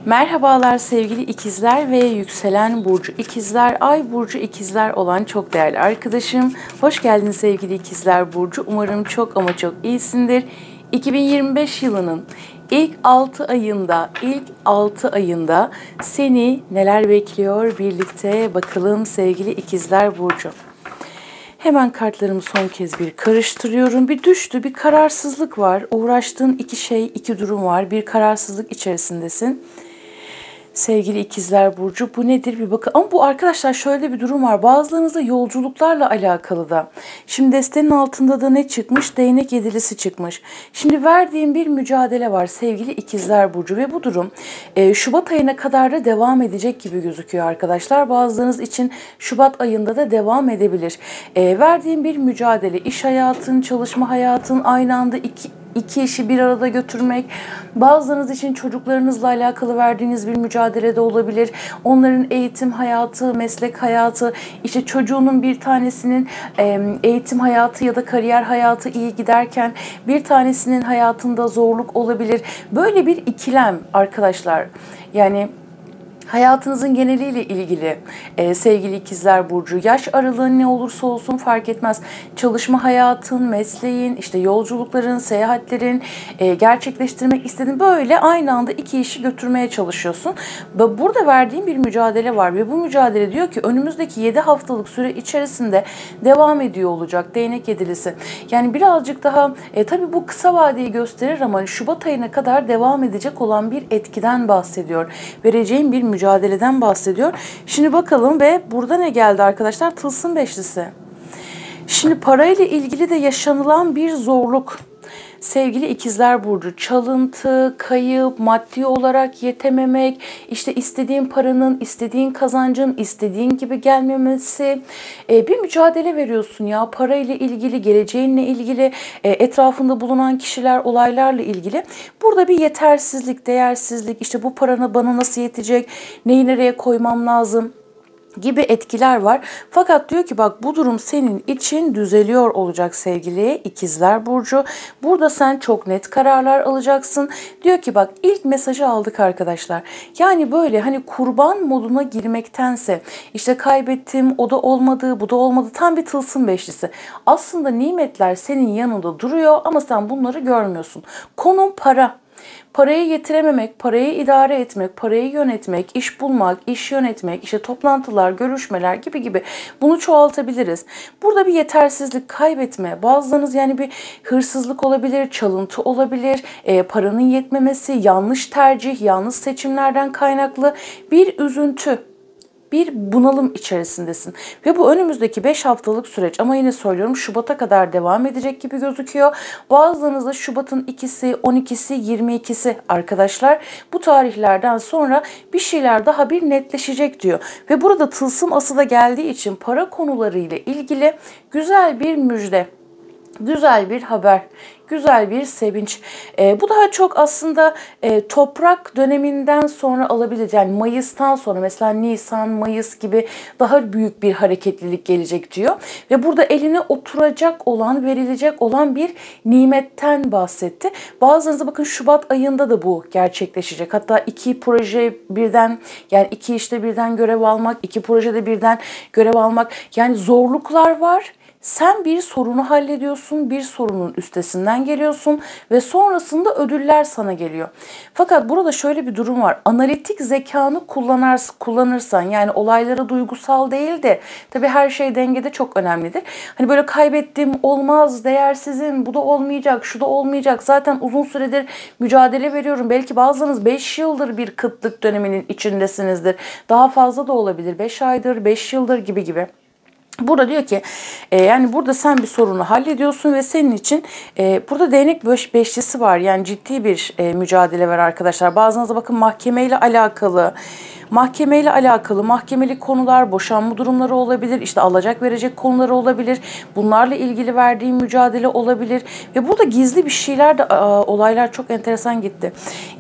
Merhabalar sevgili ikizler ve yükselen burcu ikizler, ay burcu ikizler olan çok değerli arkadaşım. Hoş geldin sevgili ikizler burcu. Umarım çok ama çok iyisindir. 2025 yılının ilk 6 ayında seni neler bekliyor birlikte bakalım sevgili ikizler burcu. Hemen kartlarımı son kez bir karıştırıyorum. Bir düştü, bir kararsızlık var. Uğraştığın iki durum var. Bir kararsızlık içerisindesin. Sevgili ikizler burcu bu nedir bir bakın. Ama bu arkadaşlar şöyle bir durum var. Bazılarınızda yolculuklarla alakalı da. Şimdi destenin altında da ne çıkmış? Değnek yedilisi çıkmış. Şimdi verdiğim bir mücadele var sevgili ikizler burcu ve bu durum Şubat ayına kadar da devam edecek gibi gözüküyor arkadaşlar. Bazılarınız için Şubat ayında da devam edebilir. Verdiğim bir mücadele, iş hayatın, çalışma hayatın aynı anda iki işi bir arada götürmek, bazılarınız için çocuklarınızla alakalı verdiğiniz bir mücadele de olabilir. Onların eğitim hayatı, meslek hayatı, işte çocuğunun bir tanesinin eğitim hayatı ya da kariyer hayatı iyi giderken bir tanesinin hayatında zorluk olabilir. Böyle bir ikilem arkadaşlar. Yani hayatınızın geneliyle ilgili sevgili ikizler burcu, yaş aralığı ne olursa olsun fark etmez. Çalışma hayatın, mesleğin, işte yolculukların, seyahatlerin gerçekleştirmek istediğin böyle aynı anda iki işi götürmeye çalışıyorsun. Ve burada verdiğim bir mücadele var ve bu mücadele diyor ki önümüzdeki 7 haftalık süre içerisinde devam ediyor olacak değnek yedilisi. Yani birazcık daha tabii bu kısa vadeyi gösterir ama Şubat ayına kadar devam edecek olan bir etkiden bahsediyor. Vereceğim bir mücadeleden bahsediyor. Şimdi bakalım ve burada ne geldi arkadaşlar? Tılsım beşlisi. Şimdi parayla ilgili de yaşanılan bir zorluk. Sevgili ikizler burcu, çalıntı, kayıp, maddi olarak yetememek, işte istediğin paranın, istediğin kazancın, istediğin gibi gelmemesi, bir mücadele veriyorsun ya parayla ilgili, geleceğinle ilgili, etrafında bulunan kişiler, olaylarla ilgili. Burada bir yetersizlik, değersizlik, işte bu paranı bana nasıl yetecek, neyi nereye koymam lazım gibi etkiler var. Fakat diyor ki bak bu durum senin için düzeliyor olacak sevgili ikizler burcu. Burada sen çok net kararlar alacaksın. Diyor ki bak ilk mesajı aldık arkadaşlar. Yani böyle hani kurban moduna girmektense işte kaybettim, o da olmadı, bu da olmadı. Tam bir tılsım beşlisi. Aslında nimetler senin yanında duruyor ama sen bunları görmüyorsun. Konum para. Parayı getirememek, parayı idare etmek, parayı yönetmek, iş bulmak, iş yönetmek, işte toplantılar, görüşmeler gibi bunu çoğaltabiliriz. Burada bir yetersizlik, kaybetme, bazılarınız yani bir hırsızlık olabilir, çalıntı olabilir, paranın yetmemesi, yanlış tercih, yanlış seçimlerden kaynaklı bir üzüntü. Bir bunalım içerisindesin. Ve bu önümüzdeki 5 haftalık süreç ama yine söylüyorum Şubat'a kadar devam edecek gibi gözüküyor. Bazılarınızda Şubat'ın 2'si, 12'si, 22'si arkadaşlar bu tarihlerden sonra bir şeyler daha bir netleşecek diyor. Ve burada tılsım ası da geldiği için para konularıyla ilgili güzel bir müjde. Güzel bir haber, güzel bir sevinç. Bu daha çok aslında toprak döneminden sonra alabilir. Yani Mayıs'tan sonra mesela Nisan, Mayıs gibi daha büyük bir hareketlilik gelecek diyor. Ve burada eline oturacak olan, verilecek olan bir nimetten bahsetti. Bazılarınızda bakın Şubat ayında da bu gerçekleşecek. Hatta iki proje birden yani iki işte birden görev almak, iki projede birden görev almak. Yani zorluklar var. Sen bir sorunu hallediyorsun, bir sorunun üstesinden geliyorsun ve sonrasında ödüller sana geliyor. Fakat burada şöyle bir durum var. Analitik zekanı kullanırsan yani olaylara duygusal değil de tabii her şey dengede çok önemlidir. Hani böyle kaybettim, olmaz, değersizim, bu da olmayacak, şu da olmayacak. Zaten uzun süredir mücadele veriyorum. Belki bazılarınız 5 yıldır bir kıtlık döneminin içindesinizdir. Daha fazla da olabilir. 5 aydır, 5 yıldır gibi. Burada diyor ki yani burada sen bir sorunu hallediyorsun ve senin için burada değnek beşlisi var. Yani ciddi bir mücadele var arkadaşlar. Bazılarınızda bakın mahkemeyle alakalı, Mahkemeyle alakalı mahkemeli konular, boşanma durumları olabilir, işte alacak verecek konuları olabilir. Bunlarla ilgili verdiğin mücadele olabilir. Ve burada gizli bir şeyler de, olaylar çok enteresan gitti.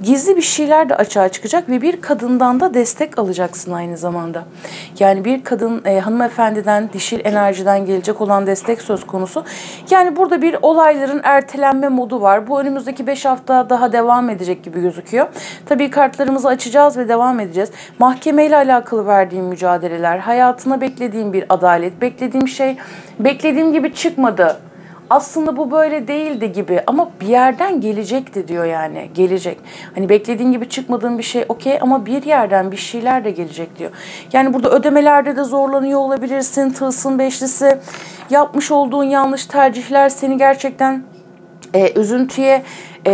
Gizli bir şeyler de açığa çıkacak ve bir kadından da destek alacaksın aynı zamanda. Yani bir kadın hanımefendiden, dişil enerjiden gelecek olan destek söz konusu. Yani burada bir olayların ertelenme modu var. Bu önümüzdeki 5 hafta daha devam edecek gibi gözüküyor. Tabii kartlarımızı açacağız ve devam edeceğiz. Mahkemeyle alakalı verdiğim mücadeleler, hayatına beklediğim bir adalet, beklediğim şey beklediğim gibi çıkmadı. Aslında bu böyle değildi gibi ama bir yerden gelecekti diyor yani. Gelecek. Hani beklediğin gibi çıkmadığın bir şey okey ama bir yerden bir şeyler de gelecek diyor. Yani burada ödemelerde de zorlanıyor olabilirsin. Tılsım beşlisi, yapmış olduğun yanlış tercihler seni gerçekten üzüntüye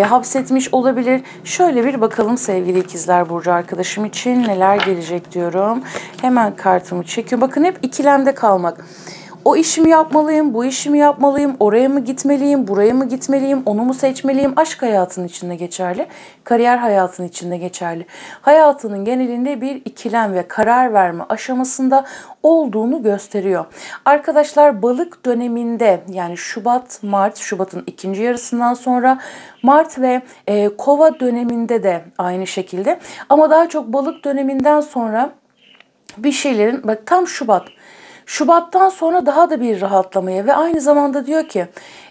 hapsetmiş olabilir. Şöyle bir bakalım sevgili ikizler burcu arkadaşım için neler gelecek diyorum. Hemen kartımı çekiyorum. Bakın hep ikilemde kalmak. O işimi yapmalıyım, bu işimi yapmalıyım, oraya mı gitmeliyim, buraya mı gitmeliyim, onu mu seçmeliyim? Aşk hayatının içinde geçerli, kariyer hayatının içinde geçerli. Hayatının genelinde bir ikilem ve karar verme aşamasında olduğunu gösteriyor. Arkadaşlar balık döneminde yani Şubat, Mart, Şubat'ın ikinci yarısından sonra Mart ve Kova döneminde de aynı şekilde. Ama daha çok balık döneminden sonra bir şeylerin, bak tam Şubat'tan sonra daha da bir rahatlamaya ve aynı zamanda diyor ki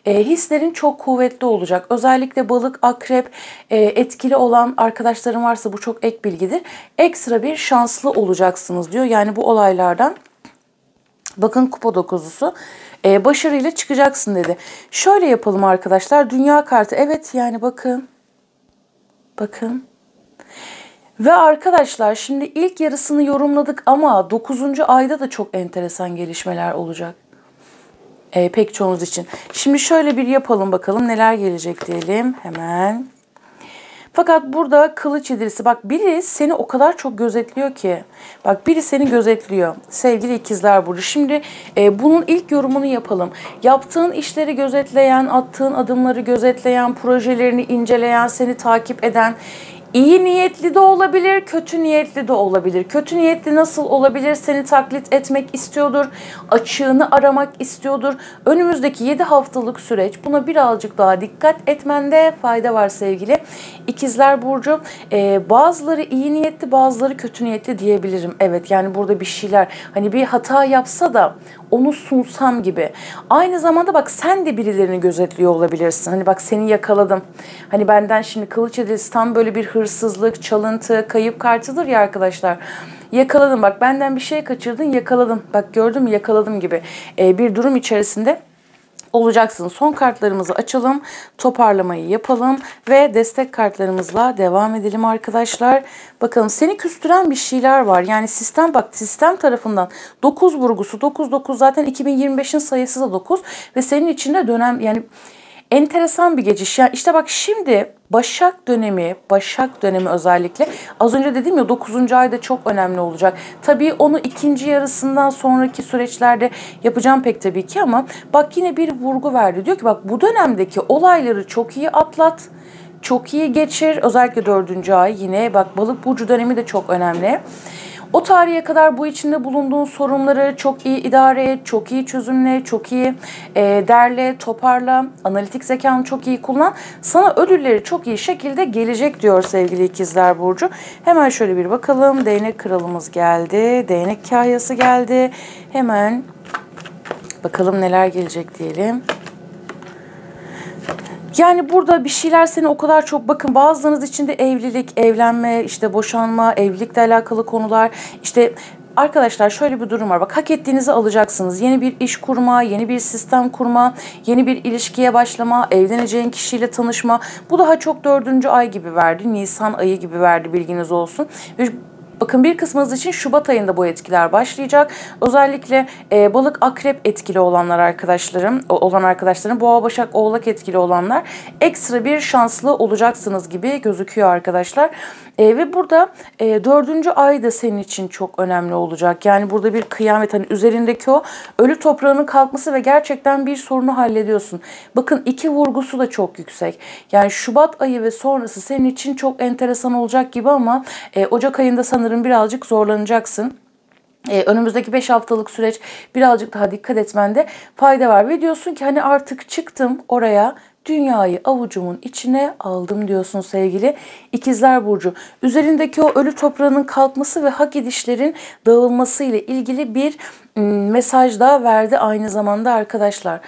hislerin çok kuvvetli olacak. Özellikle balık, akrep etkili olan arkadaşlarım varsa bu çok ek bilgidir. Ekstra bir şanslı olacaksınız diyor. Yani bu olaylardan bakın kupa dokuzusu başarıyla çıkacaksın dedi. Şöyle yapalım arkadaşlar. Dünya kartı evet yani bakın. Bakın. Ve arkadaşlar şimdi ilk yarısını yorumladık ama 9. ayda da çok enteresan gelişmeler olacak. Pek çoğunuz için. Şimdi şöyle bir yapalım bakalım neler gelecek diyelim hemen. Fakat burada kılıç yedilisi bak biri seni o kadar çok gözetliyor ki. Bak biri seni gözetliyor sevgili ikizler burcu. Şimdi bunun ilk yorumunu yapalım. Yaptığın işleri gözetleyen, attığın adımları gözetleyen, projelerini inceleyen, seni takip eden, İyi niyetli de olabilir, kötü niyetli de olabilir. Kötü niyetli nasıl olabilir? Seni taklit etmek istiyordur, açığını aramak istiyordur. Önümüzdeki 7 haftalık süreç buna birazcık daha dikkat etmende fayda var sevgili İkizler Burcu. Bazıları iyi niyetli, bazıları kötü niyetli diyebilirim. Evet yani burada bir şeyler hani bir hata yapsa da onu sunsam gibi. Aynı zamanda bak sen de birilerini gözetliyor olabilirsin. Hani bak seni yakaladım. Hani benden şimdi kılıç edilisi tam böyle bir hırsızlık, çalıntı, kayıp kartıdır ya arkadaşlar. Yakaladım bak benden bir şey kaçırdın yakaladım. Bak gördün mü yakaladım gibi bir durum içerisinde olacaksın. Son kartlarımızı açalım, toparlamayı yapalım ve destek kartlarımızla devam edelim arkadaşlar. Bakalım seni küstüren bir şeyler var. Yani sistem bak sistem tarafından 9 vurgusu 9 zaten 2025'in sayısı da 9 ve senin içinde dönem yani enteresan bir geçiş. Yani işte bak şimdi Başak dönemi özellikle az önce dedim ya 9. ayda çok önemli olacak. Tabii onu ikinci yarısından sonraki süreçlerde yapacağım pek tabii ki ama bak yine bir vurgu verdi. Diyor ki bak bu dönemdeki olayları çok iyi atlat, çok iyi geçir. Özellikle 4. ay yine bak balık burcu dönemi de çok önemli. O tarihe kadar bu içinde bulunduğun sorunları çok iyi idare et, çok iyi çözümle, çok iyi derle, toparla, analitik zekanı çok iyi kullan. Sana ödülleri çok iyi şekilde gelecek diyor sevgili ikizler burcu. Hemen şöyle bir bakalım. Değnek kralımız geldi, değnek kahyası geldi. Hemen bakalım neler gelecek diyelim. Yani burada bir şeyler seni o kadar çok bakın bazılarınız için de evlilik, evlenme, işte boşanma, evlilikle alakalı konular işte arkadaşlar şöyle bir durum var. Bak hak ettiğinizi alacaksınız. Yeni bir iş kurma, yeni bir sistem kurma, yeni bir ilişkiye başlama, evleneceğin kişiyle tanışma. Bu daha çok 4. ay gibi verdi. Nisan ayı gibi verdi bilginiz olsun. Ve bakın bir kısmınız için Şubat ayında bu etkiler başlayacak. Özellikle balık akrep etkili olanlar arkadaşlarım, boğa başak oğlak etkili olanlar ekstra bir şanslı olacaksınız gibi gözüküyor arkadaşlar. Ve burada 4. ay da senin için çok önemli olacak. Yani burada bir kıyamet hani üzerindeki o ölü toprağının kalkması ve gerçekten bir sorunu hallediyorsun. Bakın 2 vurgusu da çok yüksek. Yani Şubat ayı ve sonrası senin için çok enteresan olacak gibi ama Ocak ayında sanırım sanırım birazcık zorlanacaksın. Önümüzdeki 5 haftalık süreç birazcık daha dikkat etmende fayda var. Ve diyorsun ki hani artık çıktım oraya, dünyayı avucumun içine aldım diyorsun sevgili İkizler Burcu. Üzerindeki o ölü toprağının kalkması ve hak edişlerin dağılması ile ilgili bir mesaj daha verdi aynı zamanda arkadaşlar.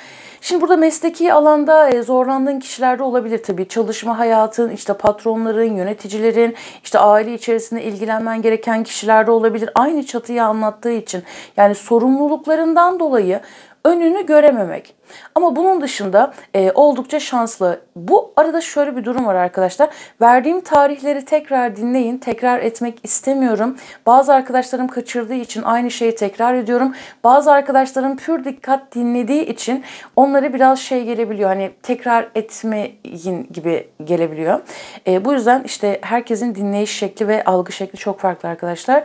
Şimdi burada mesleki alanda zorlandığın kişiler de olabilir tabii. Çalışma hayatın, işte patronların, yöneticilerin, işte aile içerisinde ilgilenmen gereken kişiler de olabilir. Aynı çatıyı anlattığı için yani sorumluluklarından dolayı önünü görememek. Ama bunun dışında oldukça şanslı. Bu arada şöyle bir durum var arkadaşlar. Verdiğim tarihleri tekrar dinleyin. Tekrar etmek istemiyorum. Bazı arkadaşlarım kaçırdığı için aynı şeyi tekrar ediyorum. Bazı arkadaşlarım pür dikkat dinlediği için onlara biraz şey gelebiliyor. Hani tekrar etmeyin gibi gelebiliyor. Bu yüzden işte herkesin dinleyiş şekli ve algı şekli çok farklı arkadaşlar.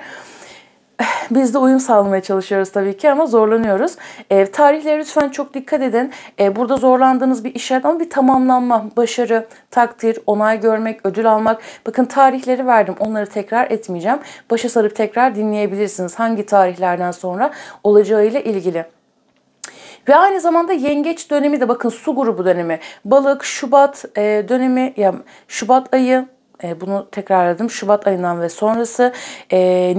Biz de uyum sağlamaya çalışıyoruz tabii ki ama zorlanıyoruz. Tarihlere lütfen çok dikkat edin. Burada zorlandığınız bir işaret ama bir tamamlanma, başarı, takdir, onay görmek, ödül almak. Bakın tarihleri verdim. Onları tekrar etmeyeceğim. Başa sarıp tekrar dinleyebilirsiniz. Hangi tarihlerden sonra olacağıyla ilgili. Ve aynı zamanda yengeç dönemi de bakın su grubu dönemi. Balık, Şubat dönemi, yani Şubat ayı. Bunu tekrarladım. Şubat ayından ve sonrası,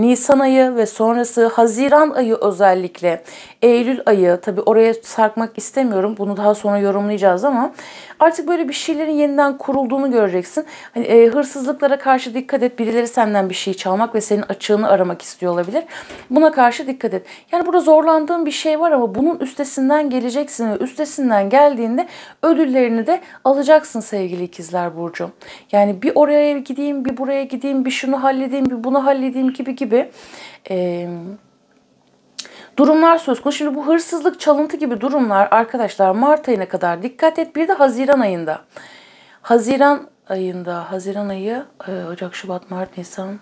Nisan ayı ve sonrası, Haziran ayı özellikle, Eylül ayı, tabii oraya sarkmak istemiyorum. Bunu daha sonra yorumlayacağız ama artık böyle bir şeylerin yeniden kurulduğunu göreceksin. Hani, hırsızlıklara karşı dikkat et. Birileri senden bir şey çalmak ve senin açığını aramak istiyor olabilir. Buna karşı dikkat et. Yani burada zorlandığın bir şey var ama bunun üstesinden geleceksin ve üstesinden geldiğinde ödüllerini de alacaksın sevgili İkizler Burcu. Yani bir oraya gideyim, bir buraya gideyim, bir şunu halledeyim, bir bunu halledeyim gibi durumlar söz konusu. Şimdi bu hırsızlık, çalıntı gibi durumlar arkadaşlar Mart ayına kadar dikkat et. Bir de Haziran ayında. Haziran ayı, Ocak, Şubat, Mart, Nisan.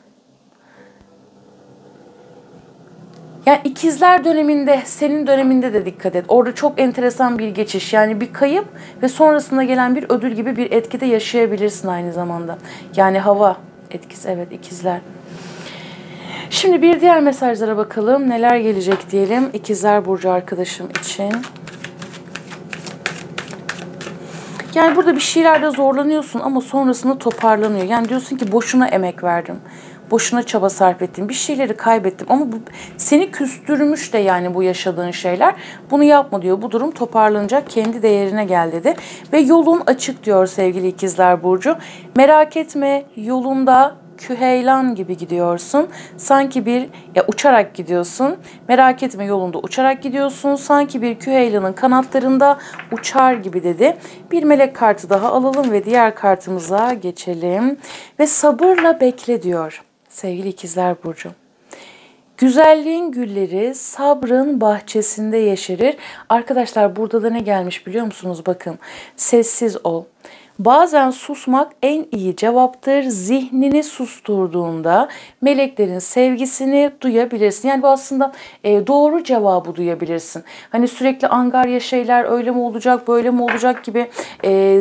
Yani ikizler döneminde, senin döneminde de dikkat et. Orada çok enteresan bir geçiş. Yani bir kayıp ve sonrasında gelen bir ödül gibi bir etkide yaşayabilirsin aynı zamanda. Yani hava etkisi, evet ikizler. Şimdi bir diğer mesajlara bakalım. Neler gelecek diyelim İkizler Burcu arkadaşım için. Yani burada bir şeylerde zorlanıyorsun ama sonrasında toparlanıyor. Yani diyorsun ki boşuna emek verdim. Boşuna çaba sarf ettim. Bir şeyleri kaybettim ama bu seni küstürmüş de yani bu yaşadığın şeyler. Bunu yapma diyor. Bu durum toparlanacak. Kendi değerine gel dedi. Ve yolun açık diyor sevgili İkizler Burcu. Merak etme, yolunda Küheylan gibi gidiyorsun. Sanki bir uçarak gidiyorsun. Merak etme, yolunda uçarak gidiyorsun. Sanki bir küheylanın kanatlarında uçar gibi dedi. Bir melek kartı daha alalım ve diğer kartımıza geçelim. Ve sabırla bekle diyor sevgili İkizler Burcu. Güzelliğin gülleri sabrın bahçesinde yeşerir. Arkadaşlar burada da ne gelmiş biliyor musunuz? Bakın, sessiz ol. Bazen susmak en iyi cevaptır. Zihnini susturduğunda meleklerin sevgisini duyabilirsin. Yani bu aslında doğru cevabı duyabilirsin. Hani sürekli angarya şeyler, öyle mi olacak, böyle mi olacak gibi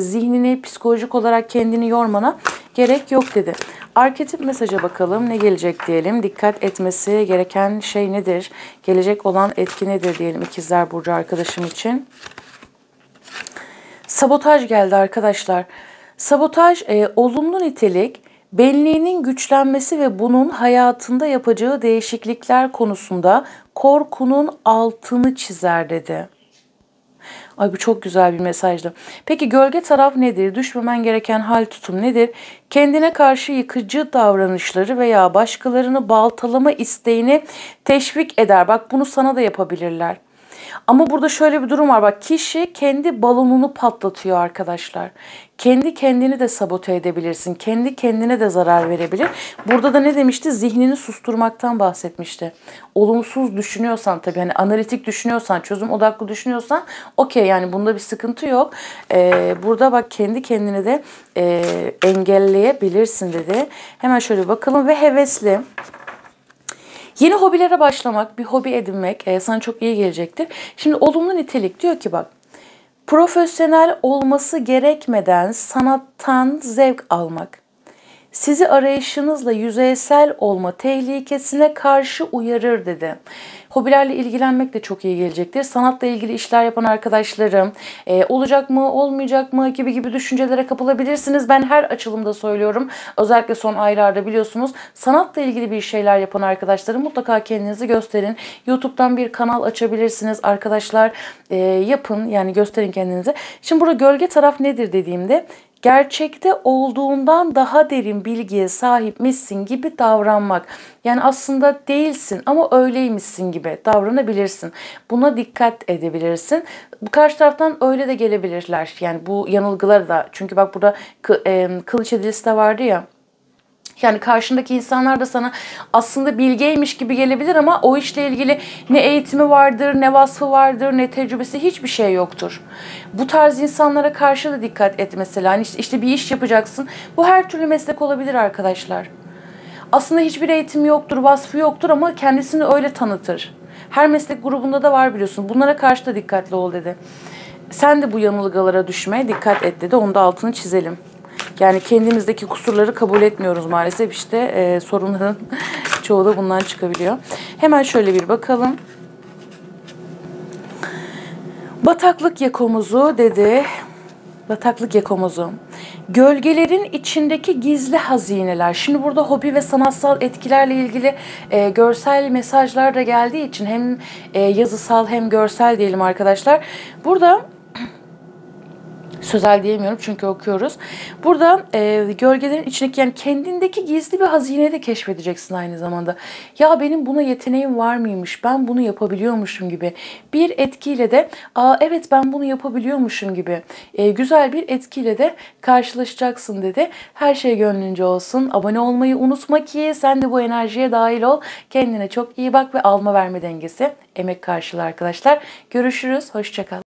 zihnini psikolojik olarak kendini yormana gerek yok dedi. Arketip mesaja bakalım. Ne gelecek diyelim. Dikkat etmesi gereken şey nedir? Gelecek olan etki nedir diyelim İkizler Burcu arkadaşım için. Sabotaj geldi arkadaşlar. Sabotaj olumlu nitelik, benliğinin güçlenmesi ve bunun hayatında yapacağı değişiklikler konusunda korkunun altını çizer dedi. Ay bu çok güzel bir mesajdı. Peki gölge taraf nedir? Düşmemen gereken hal tutum nedir? Kendine karşı yıkıcı davranışları veya başkalarını baltalama isteğini teşvik eder. Bak bunu sana da yapabilirler. Ama burada şöyle bir durum var. Bak kişi kendi balonunu patlatıyor arkadaşlar. Kendi kendini de sabote edebilirsin. Kendi kendine de zarar verebilir. Burada da ne demişti? Zihnini susturmaktan bahsetmişti. Olumsuz düşünüyorsan tabii hani analitik düşünüyorsan, çözüm odaklı düşünüyorsan okey yani bunda bir sıkıntı yok. Burada bak kendi kendini de engelleyebilirsin dedi. Hemen şöyle bakalım ve hevesli. Yeni hobilere başlamak, bir hobi edinmek sana çok iyi gelecektir. Şimdi olumlu nitelik diyor ki bak, profesyonel olması gerekmeden sanattan zevk almak, sizi arayışınızla yüzeysel olma tehlikesine karşı uyarır dedi. Hobilerle ilgilenmek de çok iyi gelecektir. Sanatla ilgili işler yapan arkadaşlarım, olacak mı, olmayacak mı gibi düşüncelere kapılabilirsiniz. Ben her açılımda söylüyorum. Özellikle son aylarda biliyorsunuz sanatla ilgili bir şeyler yapan arkadaşlarım mutlaka kendinizi gösterin. YouTube'dan bir kanal açabilirsiniz arkadaşlar. Yapın, yani gösterin kendinizi. Şimdi burada gölge taraf nedir dediğimde, gerçekte olduğundan daha derin bilgiye sahipmişsin gibi davranmak. Yani aslında değilsin ama öyleymişsin gibi davranabilirsin. Buna dikkat edebilirsin. Bu karşı taraftan öyle de gelebilirler. Yani bu yanılgılar da. Çünkü bak burada kılıç edilisi de vardı ya. Yani karşındaki insanlar da sana aslında bilgeymiş gibi gelebilir ama o işle ilgili ne eğitimi vardır, ne vasfı vardır, ne tecrübesi, hiçbir şey yoktur. Bu tarz insanlara karşı da dikkat et mesela. Hani işte bir iş yapacaksın. Bu her türlü meslek olabilir arkadaşlar. Aslında hiçbir eğitim yoktur, vasfı yoktur ama kendisini öyle tanıtır. Her meslek grubunda da var biliyorsun. Bunlara karşı da dikkatli ol dedi. Sen de bu yanılgılara düşmeye dikkat et dedi. Onu da altını çizelim. Yani kendimizdeki kusurları kabul etmiyoruz maalesef. İşte sorunların çoğu da bundan çıkabiliyor. Hemen şöyle bir bakalım. Bataklık yakomuzu dedi. Bataklık yakomuzu. Gölgelerin içindeki gizli hazineler. Şimdi burada hobi ve sanatsal etkilerle ilgili görsel mesajlar da geldiği için hem yazısal hem görsel diyelim arkadaşlar. Burada sözel diyemiyorum çünkü okuyoruz. Burada gölgelerin içindeki, yani kendindeki gizli bir hazineyi de keşfedeceksin aynı zamanda. Ya benim buna yeteneğim var mıymış? Ben bunu yapabiliyormuşum gibi. Bir etkiyle de evet ben bunu yapabiliyormuşum gibi. Güzel bir etkiyle de karşılaşacaksın dedi. Her şey gönlünce olsun. Abone olmayı unutma ki sen de bu enerjiye dahil ol. Kendine çok iyi bak ve alma verme dengesi emek karşılığı arkadaşlar. Görüşürüz. Hoşça kal.